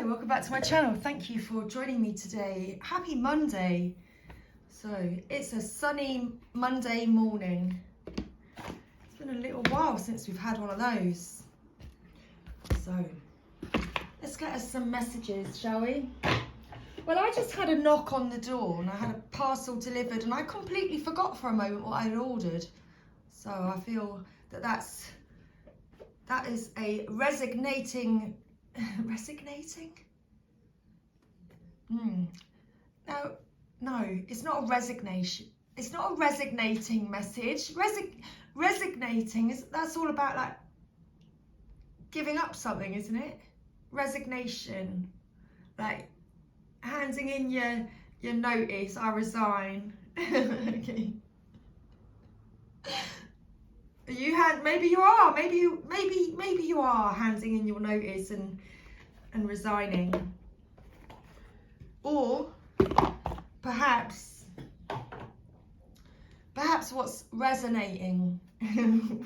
Hi, welcome back to my channel. Thank you for joining me today. Happy Monday. So it's a sunny Monday morning. It's been a little while since we've had one of those. So let's get us some messages, shall we? Well, I just had a knock on the door and I had a parcel delivered and I completely forgot for a moment what I had ordered. So I feel that that is a resignating. No, it's not a resignation. It's not a resignating message. Resignating that's all about like giving up something, isn't it? Resignation, like handing in your notice. I resign. Okay. Maybe you are handing in your notice and resigning, or perhaps what's resonating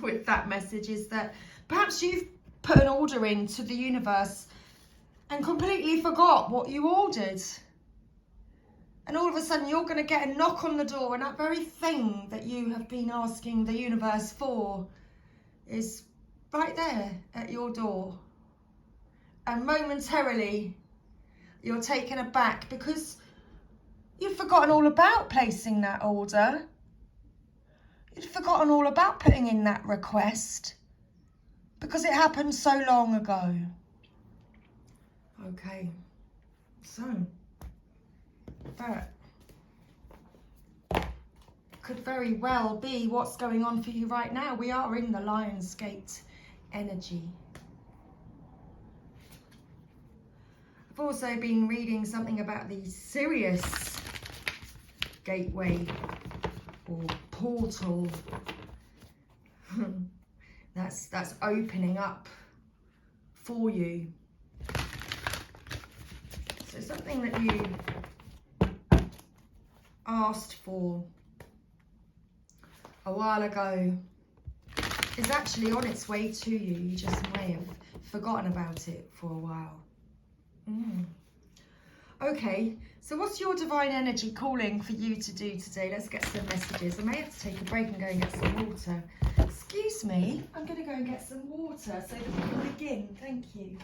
with that message is that perhaps you've put an order into the universe and completely forgot what you ordered. And all of a sudden you're going to get a knock on the door and that very thing that you have been asking the universe for is right there at your door. And momentarily you're taken aback because you've forgotten all about placing that order. You'd forgotten all about putting in that request because it happened so long ago. Okay, so that could very well be what's going on for you right now. We are in the Lionsgate energy. I've also been reading something about the Sirius gateway or portal that's opening up for you. So something that you asked for a while ago is actually on its way to you. You just may have forgotten about it for a while. Okay, so what's your divine energy calling for you to do today? Let's get some messages. I may have to take a break and go and get some water. Excuse me, I'm going to go and get some water so that we can begin. Thank you.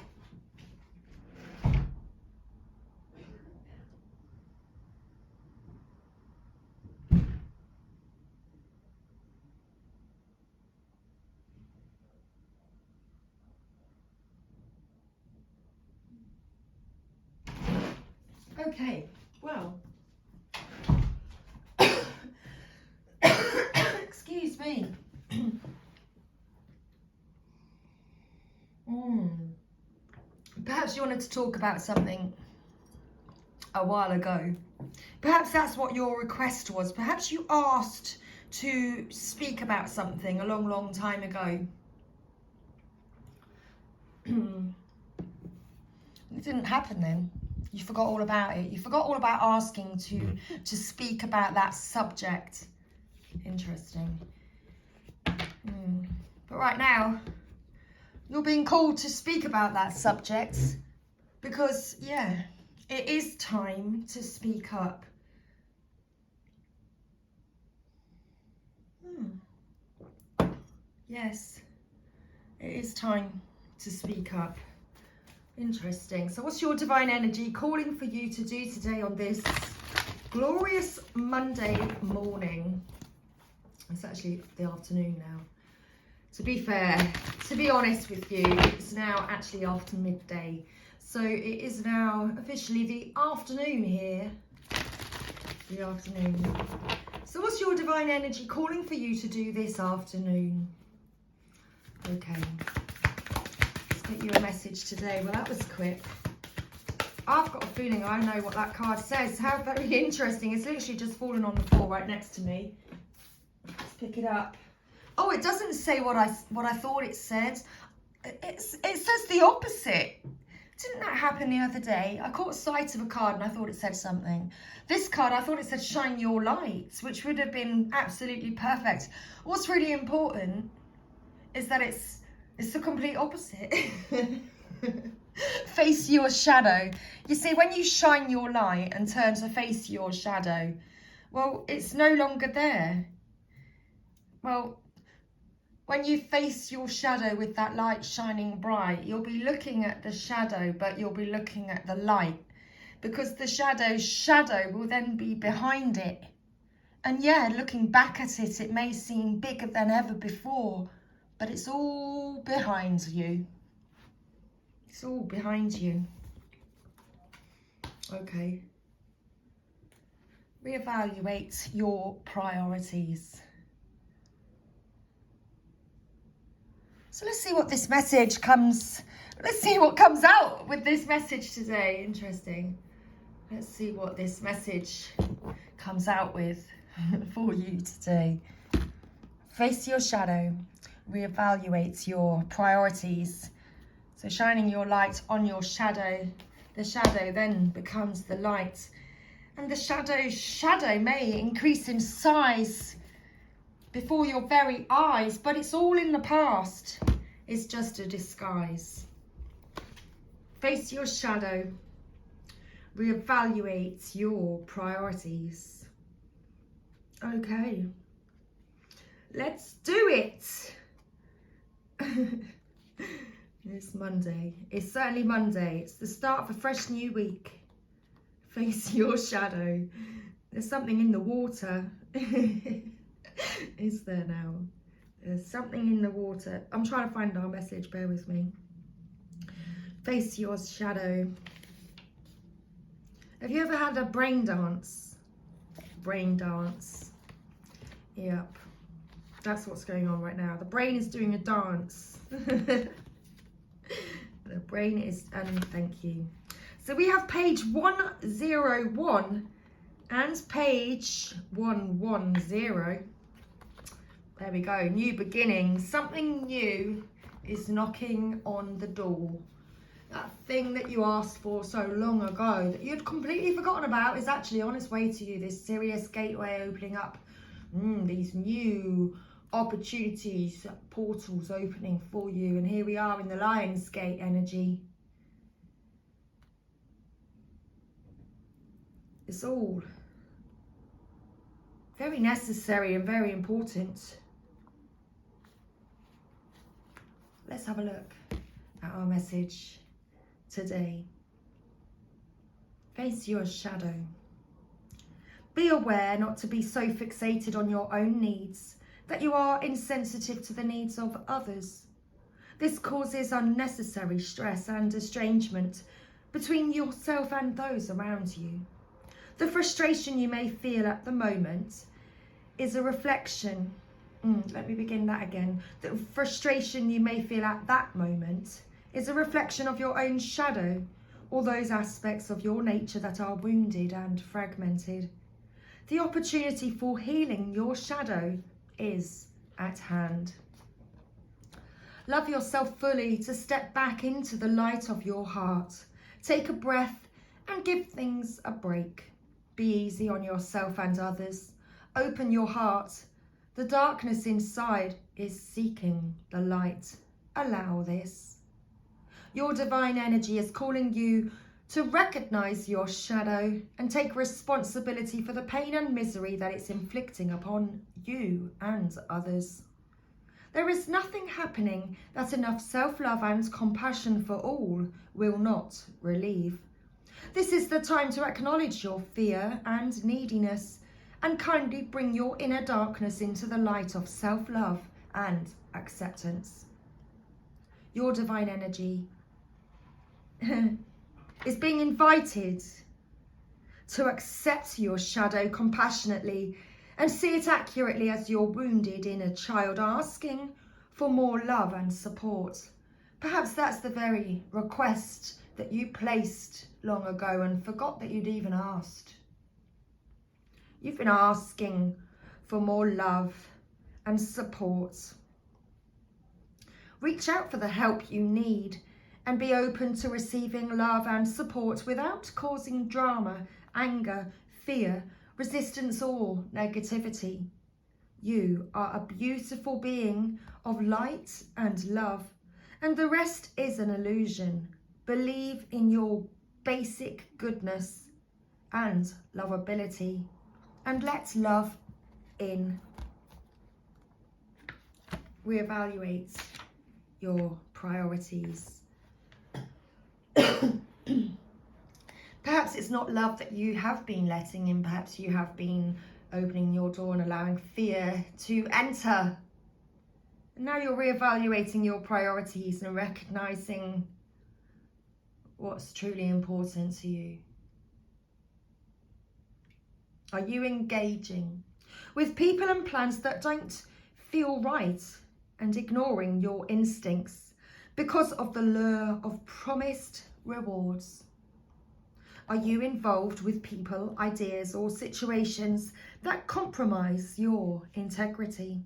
Okay, well, excuse me. Perhaps you wanted to talk about something a while ago. Perhaps that's what your request was. Perhaps you asked to speak about something a long, long time ago. It didn't happen then. You forgot all about it. You forgot all about asking to speak about that subject. Interesting. But right now, you're being called to speak about that subject because, yeah, it is time to speak up. Yes, it is time to speak up. Interesting. So what's your divine energy calling for you to do today on this glorious Monday morning? It's actually the afternoon now. To be fair, to be honest with you, it's now actually after midday. So it is now officially the afternoon here. The afternoon. So what's your divine energy calling for you to do this afternoon? Okay. Get you a message today. Well, that was quick. I've got a feeling I know what that card says. How very interesting. It's literally just fallen on the floor right next to me. Let's pick it up. Oh, it doesn't say what I thought it said. It says the opposite. Didn't that happen the other day? I caught sight of a card and I thought it said something. This card, I thought it said shine your light, which would have been absolutely perfect. What's really important is that it's the complete opposite. face your shadow. You see, when you shine your light and turn to face your shadow, well, it's no longer there. Well, when you face your shadow with that light shining bright, you'll be looking at the shadow, but you'll be looking at the light, because the shadow's shadow will then be behind it. And yeah, looking back at it, it may seem bigger than ever before, but it's all behind you. It's all behind you. Okay. Reevaluate your priorities. So let's see what this message comes, let's see what comes out with this message today. Interesting. Let's see what this message comes out with for you today. Face your shadow. Reevaluate your priorities. So shining your light on your shadow, the shadow then becomes the light. And the shadow's shadow may increase in size before your very eyes, but it's all in the past. It's just a disguise. Face your shadow. Reevaluate your priorities. Okay. Let's do it. It's Monday. It's certainly Monday. It's the start of a fresh new week. Face your shadow. There's something in the water. Is there now? There's something in the water. I'm trying to find our message. Bear with me. Face your shadow. Have you ever had a brain dance? Brain dance. Yep. That's what's going on right now. The brain is doing a dance. The brain is, and thank you. So we have page 101 and page 110. There we go. New beginnings. Something new is knocking on the door. That thing that you asked for so long ago that you'd completely forgotten about is actually on its way to you. This serious gateway opening up. These new opportunities, portals opening for you. And here we are in the Lionsgate energy. It's all very necessary and very important. Let's have a look at our message today. Face your shadow. Be aware not to be so fixated on your own needs that you are insensitive to the needs of others. This causes unnecessary stress and estrangement between yourself and those around you. The frustration you may feel at the moment is a reflection. Let me begin that again. The frustration you may feel at that moment is a reflection of your own shadow, or those aspects of your nature that are wounded and fragmented. The opportunity for healing your shadow is at hand. Love yourself fully to step back into the light of your heart. Take a breath and give things a break. Be easy on yourself and others. Open your heart. The darkness inside is seeking the light. Allow this. Your divine energy is calling you to recognize your shadow and take responsibility for the pain and misery that it's inflicting upon you and others. There is nothing happening that enough self-love and compassion for all will not relieve. This is the time to acknowledge your fear and neediness and kindly bring your inner darkness into the light of self-love and acceptance. Your divine energy is being invited to accept your shadow compassionately and see it accurately as your wounded inner child asking for more love and support. Perhaps that's the very request that you placed long ago and forgot that you'd even asked. You've been asking for more love and support. Reach out for the help you need and be open to receiving love and support without causing drama, anger, fear, resistance or negativity. You are a beautiful being of light and love, and the rest is an illusion. Believe in your basic goodness and lovability, and let love in. Reevaluate your priorities. Perhaps it's not love that you have been letting in. Perhaps you have been opening your door and allowing fear to enter. And now you're reevaluating your priorities and recognizing what's truly important to you. Are you engaging with people and plans that don't feel right and ignoring your instincts because of the lure of promised rewards? Are you involved with people, ideas, or situations that compromise your integrity?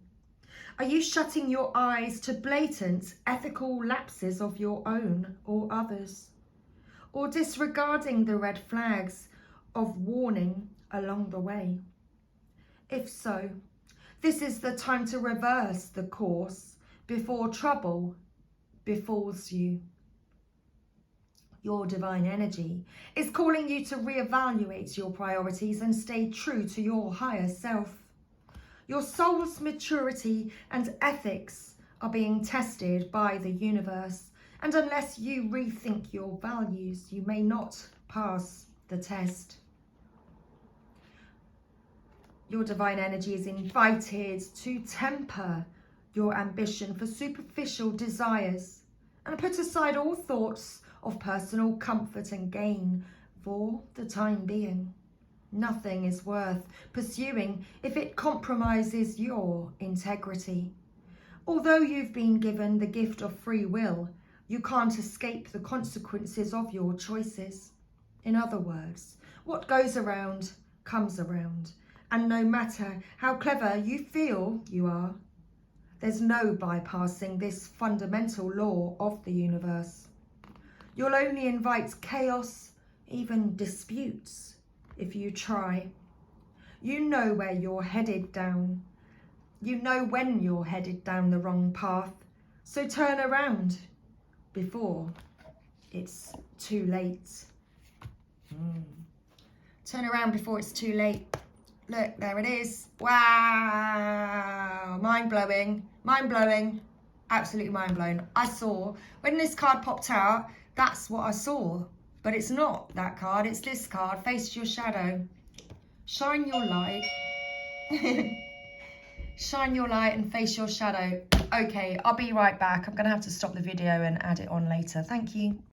Are you shutting your eyes to blatant ethical lapses of your own or others? Or disregarding the red flags of warning along the way? If so, this is the time to reverse the course before trouble befalls you. Your divine energy is calling you to reevaluate your priorities and stay true to your higher self. Your soul's maturity and ethics are being tested by the universe, and unless you rethink your values, you may not pass the test. Your divine energy is invited to temper your ambition for superficial desires and put aside all thoughts of personal comfort and gain for the time being. Nothing is worth pursuing if it compromises your integrity. Although you've been given the gift of free will, you can't escape the consequences of your choices. In other words, what goes around comes around, and no matter how clever you feel you are, there's no bypassing this fundamental law of the universe. You'll only invite chaos, even disputes, if you try. You know where you're headed down. You know when you're headed down the wrong path. So turn around before it's too late. Turn around before it's too late. Look, there it is. Wow. Mind blowing. Mind blowing. Absolutely mind blown. I saw, when this card popped out, that's what I saw. But it's not that card. It's this card. Face your shadow. Shine your light. Shine your light and face your shadow. Okay, I'll be right back. I'm going to have to stop the video and add it on later. Thank you.